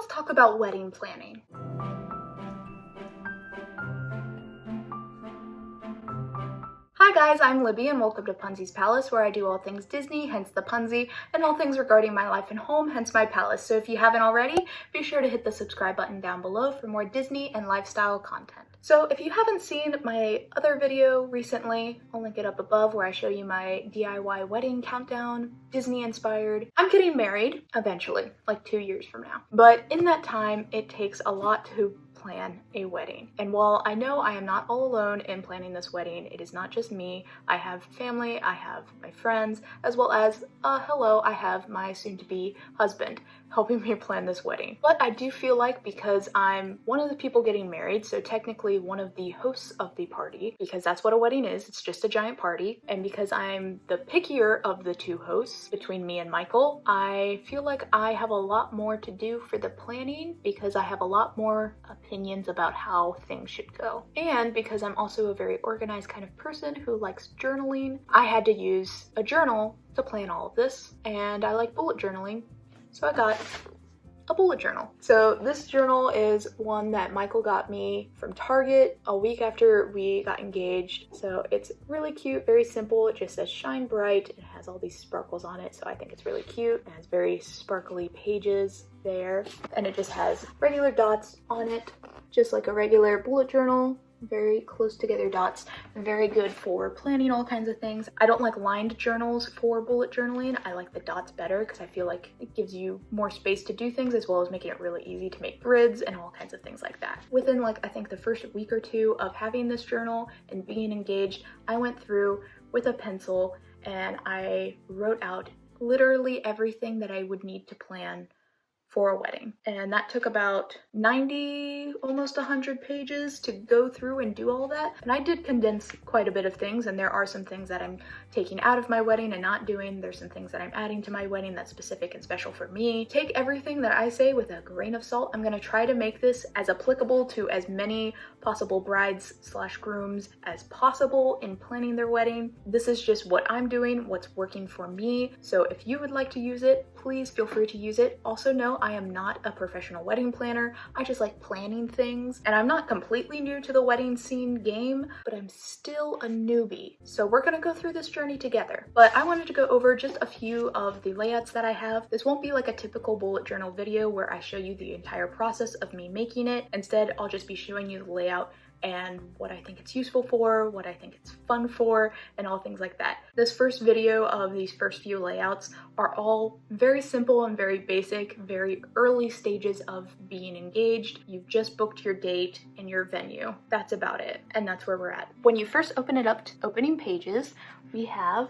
let's talk about wedding planning. Hi guys, I'm Libby and welcome to Punsy's Palace, where I do all things Disney, hence the Punsy, and all things regarding my life and home, hence my palace. So if you haven't already, be sure to hit the subscribe button down below for more Disney and lifestyle content. So if you haven't seen my other video recently, I'll link it up above where I show you my DIY wedding countdown, Disney inspired. I'm getting married eventually, like 2 years from now. But in that time, it takes a lot to plan a wedding. And while I know I am not all alone in planning this wedding, it is not just me. I have family, I have my friends, as well as, hello, I have my soon-to-be husband helping me plan this wedding. But I do feel like because I'm one of the people getting married, so technically one of the hosts of the party, because that's what a wedding is, it's just a giant party, and because I'm the pickier of the two hosts between me and Michael, I feel like I have a lot more to do for the planning because I have a lot more opinions about how things should go. And because I'm also a very organized kind of person who likes journaling, I had to use a journal to plan all of this, and I like bullet journaling, so I got a bullet journal. So this journal is one that Michael got me from Target a week after we got engaged. So it's really cute, very simple. It just says shine bright. It has all these sparkles on it, so I think it's really cute. It has very sparkly pages there, and it just has regular dots on it, just like a regular bullet journal. Very close together dots and very good for planning all kinds of things. I don't like lined journals for bullet journaling. I like the dots better because I feel like it gives you more space to do things, as well as making it really easy to make grids and all kinds of things like that. Within I think the first week or two of having this journal and being engaged, I went through with a pencil and I wrote out literally everything that I would need to plan for a wedding. And that took about 90, almost 100 pages to go through and do all that. And I did condense quite a bit of things, and there are some things that I'm taking out of my wedding and not doing. There's some things that I'm adding to my wedding that's specific and special for me. Take everything that I say with a grain of salt. I'm gonna try to make this as applicable to as many possible brides / grooms as possible in planning their wedding. This is just what I'm doing, what's working for me. So if you would like to use it, please feel free to use it. Also know I am not a professional wedding planner. I just like planning things, and I'm not completely new to the wedding scene game, but I'm still a newbie. So we're gonna go through this journey together. But I wanted to go over just a few of the layouts that I have. This won't be like a typical bullet journal video where I show you the entire process of me making it. Instead, I'll just be showing you the layout and what I think it's useful for, what I think it's fun for, and all things like that. This first video of these first few layouts are all very simple and very basic, very early stages of being engaged. You've just booked your date and your venue. That's about it, and that's where we're at. When you first open it up to opening pages, we have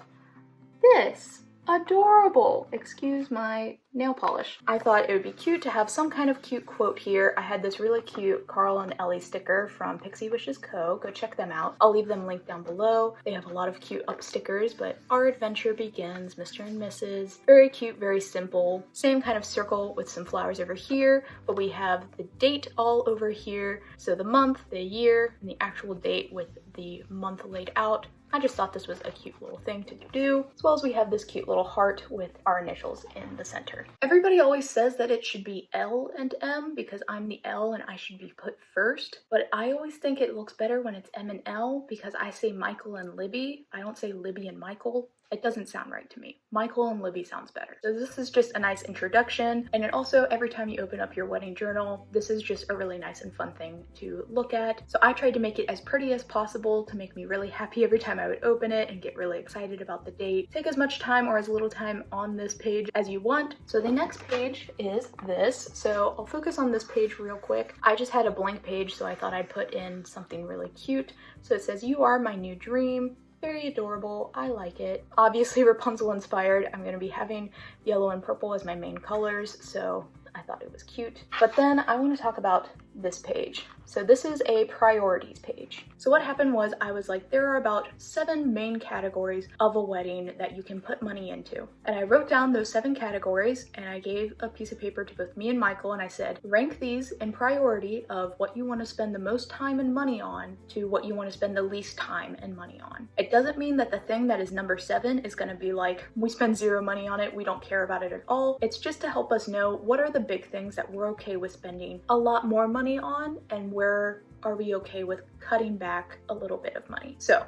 this. Adorable! Excuse my nail polish. I thought it would be cute to have some kind of cute quote here. I had this really cute Carl and Ellie sticker from Pixie Wishes Co. Go check them out. I'll leave them linked down below. They have a lot of cute up stickers, but our adventure begins, Mr. and Mrs. Very cute, very simple. Same kind of circle with some flowers over here, but we have the date all over here. So the month, the year, and the actual date with the month laid out. I just thought this was a cute little thing to do, as well as we have this cute little heart with our initials in the center. Everybody always says that it should be L and M because I'm the L and I should be put first, but I always think it looks better when it's M and L because I say Michael and Libby. I don't say Libby and Michael. It doesn't sound right to me. Michael and Libby sounds better. So this is just a nice introduction, and it also, every time you open up your wedding journal, this is just a really nice and fun thing to look at. So I tried to make it as pretty as possible to make me really happy every time I would open it and get really excited about the date. Take as much time or as little time on this page as you want. So the next page is this. So I'll focus on this page real quick. I just had a blank page, so I thought I'd put in something really cute. So it says, "You are my new dream." Very adorable. I like it. Obviously Rapunzel inspired. I'm going to be having yellow and purple as my main colors, so I thought it was cute. But then I want to talk about this page. So this is a priorities page. So what happened was I was like, there are about 7 main categories of a wedding that you can put money into. And I wrote down those 7 categories and I gave a piece of paper to both me and Michael and I said, rank these in priority of what you want to spend the most time and money on to what you want to spend the least time and money on. It doesn't mean that the thing that is number 7 is going to be like, we spend 0 money on it, we don't care about it at all. It's just to help us know what are the big things that we're okay with spending a lot more money on and where are we okay with cutting back a little bit of money. So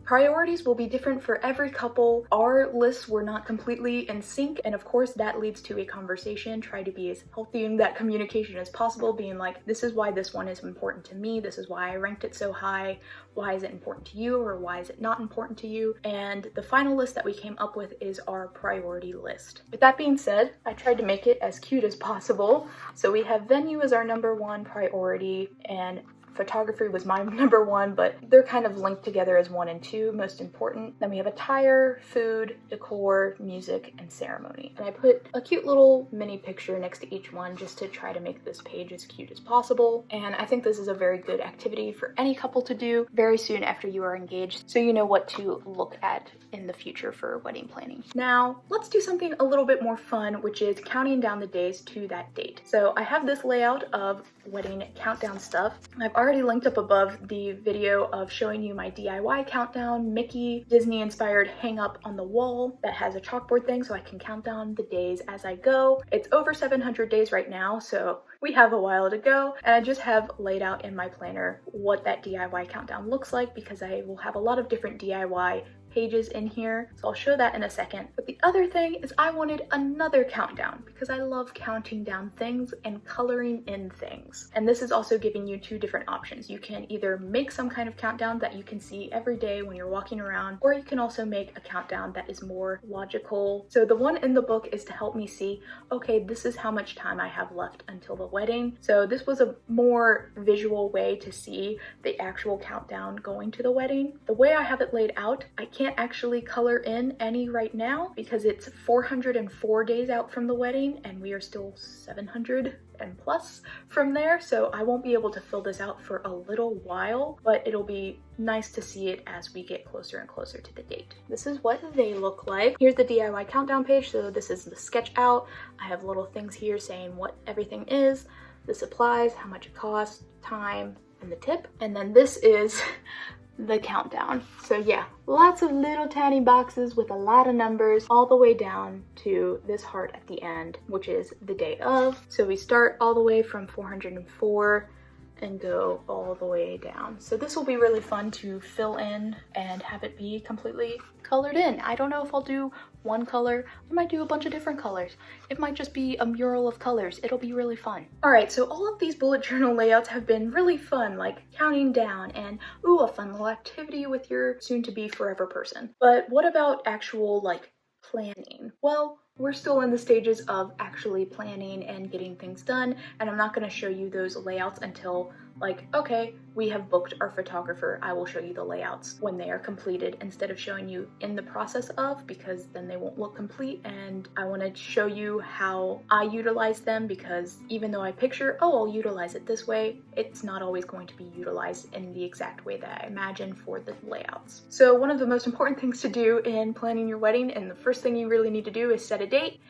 priorities will be different for every couple. Our lists were not completely in sync, and of course that leads to a conversation. Try to be as healthy in that communication as possible, being like, this is why this one is important to me, this is why I ranked it so high, why is it important to you, or why is it not important to you? And the final list that we came up with is our priority list. With that being said, I tried to make it as cute as possible. So we have venue as our number 1 priority, and photography was my number 1, but they're kind of linked together as 1 and 2, most important. Then we have attire, food, decor, music, and ceremony. And I put a cute little mini picture next to each one just to try to make this page as cute as possible. And I think this is a very good activity for any couple to do very soon after you are engaged, so you know what to look at in the future for wedding planning. Now, let's do something a little bit more fun, which is counting down the days to that date. So I have this layout of wedding countdown stuff. I've already linked up above the video of showing you my DIY countdown, Mickey, Disney inspired hang up on the wall that has a chalkboard thing so I can count down the days as I go. It's over 700 days right now, so we have a while to go, and I just have laid out in my planner what that DIY countdown looks like because I will have a lot of different DIY pages in here, so I'll show that in a second. But the other thing is I wanted another countdown because I love counting down things and coloring in things. And this is also giving you 2 different options. You can either make some kind of countdown that you can see every day when you're walking around, or you can also make a countdown that is more logical. So the one in the book is to help me see, okay, this is how much time I have left until the wedding. So this was a more visual way to see the actual countdown going to the wedding. The way I have it laid out, I can't actually color in any right now because it's 404 days out from the wedding and we are still 700 and plus from there, so I won't be able to fill this out for a little while, but it'll be nice to see it as we get closer and closer to the date. This is what they look like. Here's the DIY countdown page, so this is the sketch out. I have little things here saying what everything is, the supplies, how much it costs, time, and the tip. And then this is the countdown. So yeah, lots of little tiny boxes with a lot of numbers all the way down to this heart at the end, which is the day of. So we start all the way from 404 and go all the way down. So this will be really fun to fill in and have it be completely colored in. I don't know if I'll do one color. I might do a bunch of different colors. It might just be a mural of colors. It'll be really fun. All right, so all of these bullet journal layouts have been really fun, like counting down and, ooh, a fun little activity with your soon-to-be forever person. But what about actual, like, planning? Well, we're still in the stages of actually planning and getting things done, and I'm not going to show you those layouts until, like, okay, we have booked our photographer. I will show you the layouts when they are completed instead of showing you in the process of, because then they won't look complete, and I want to show you how I utilize them, because even though I picture, oh, I'll utilize it this way, it's not always going to be utilized in the exact way that I imagine for the layouts. So one of the most important things to do in planning your wedding, and the first thing you really need to do, is set a date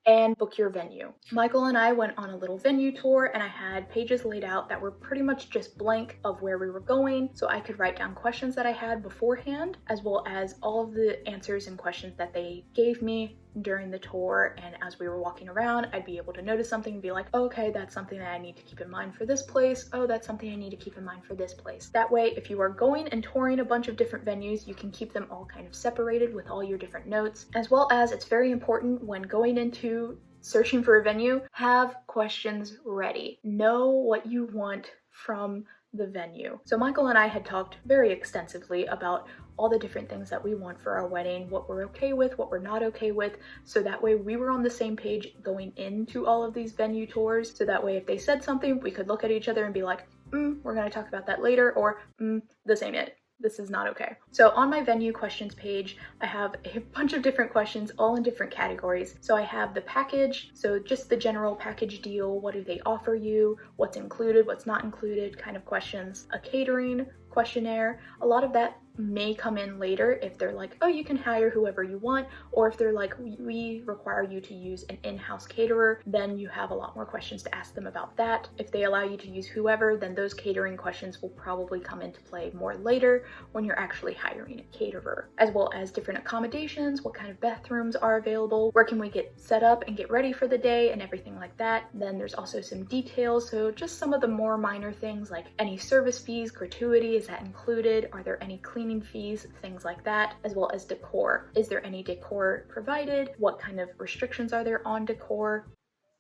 and book your venue. Michael and I went on a little venue tour, and I had pages laid out that were pretty much just blank of where we were going, so I could write down questions that I had beforehand, as well as all of the answers and questions that they gave me during the tour. And as we were walking around, I'd be able to notice something and be like, okay, that's something that I need to keep in mind for this place. Oh, that's something I need to keep in mind for this place. That way, if you are going and touring a bunch of different venues, you can keep them all kind of separated with all your different notes, as well as it's very important when going into searching for a venue, have questions ready. Know what you want from the venue. So Michael and I had talked very extensively about all the different things that we want for our wedding, what we're okay with, what we're not okay with, so that way we were on the same page going into all of these venue tours, so that way if they said something, we could look at each other and be like, we're gonna talk about that later, or this ain't it. This is not okay. So on my venue questions page, I have a bunch of different questions, all in different categories. So I have the package, so just the general package deal, what do they offer you, what's included, what's not included kind of questions, a catering questionnaire. A lot of that may come in later if they're like, oh, you can hire whoever you want, or if they're like, we require you to use an in-house caterer, then you have a lot more questions to ask them about that. If they allow you to use whoever, then those catering questions will probably come into play more later when you're actually hiring a caterer, as well as different accommodations, what kind of bathrooms are available, where can we get set up and get ready for the day and everything like that. Then there's also some details, so just some of the more minor things like any service fees, gratuity, is that included? Are there any cleaning fees, things like that, as well as decor. Is there any decor provided? What kind of restrictions are there on decor?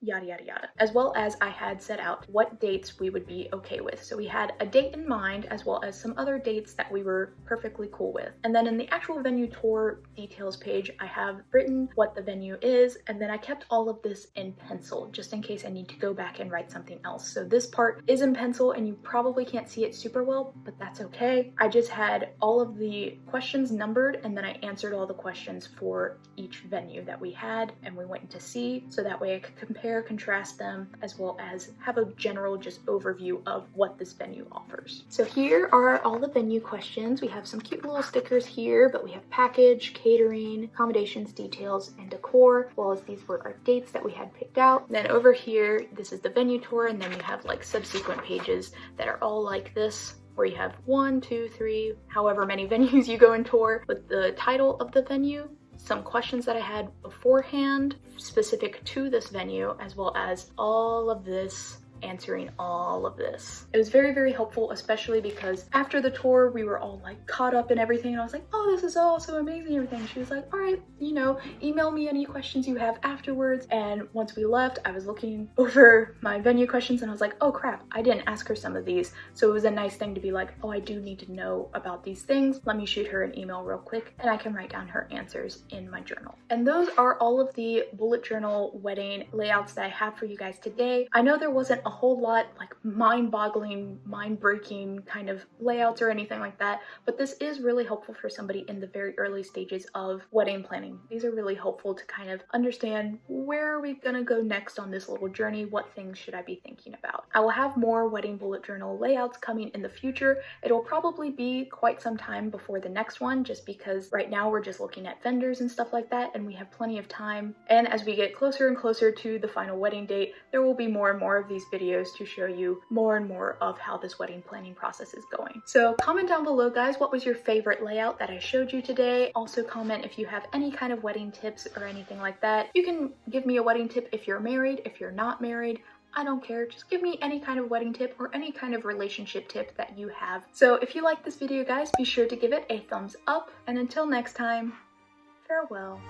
Yada yada yada. As well as I had set out what dates we would be okay with. So we had a date in mind, as well as some other dates that we were perfectly cool with. And then in the actual venue tour details page, I have written what the venue is, and then I kept all of this in pencil just in case I need to go back and write something else. So this part is in pencil and you probably can't see it super well, but that's okay. I just had all of the questions numbered, and then I answered all the questions for each venue that we had and we went to see, so that way I could compare, contrast them, as well as have a general just overview of what this venue offers. So here are all the venue questions. We have some cute little stickers here, but we have package, catering, accommodations, details, and decor, as well as these were our dates that we had picked out. Then over here, this is the venue tour, and then you have like subsequent pages that are all like this, where you have 1, 2, 3, however many venues you go and tour, with the title of the venue, some questions that I had beforehand specific to this venue, as well as all of this, answering all of this. It was very, very helpful, especially because after the tour, we were all like caught up in everything, and I was like, oh, this is all so amazing, everything. She was like, all right, you know, email me any questions you have afterwards. And once we left, I was looking over my venue questions and I was like, oh crap, I didn't ask her some of these. So it was a nice thing to be like, oh, I do need to know about these things. Let me shoot her an email real quick and I can write down her answers in my journal. And those are all of the bullet journal wedding layouts that I have for you guys today. I know there wasn't a whole lot like mind-boggling, mind-breaking kind of layouts or anything like that, but this is really helpful for somebody in the very early stages of wedding planning. These are really helpful to kind of understand, where are we gonna go next on this little journey? What things should I be thinking about? I will have more wedding bullet journal layouts coming in the future. It'll probably be quite some time before the next one, just because right now we're just looking at vendors and stuff like that, and we have plenty of time. And as we get closer and closer to the final wedding date, there will be more and more of these videos to show you more and more of how this wedding planning process is going. So comment down below, guys, what was your favorite layout that I showed you today? Also comment if you have any kind of wedding tips or anything like that. You can give me a wedding tip if you're married, if you're not married. I don't care, just give me any kind of wedding tip or any kind of relationship tip that you have. So if you like this video, guys, be sure to give it a thumbs up, and until next time, farewell.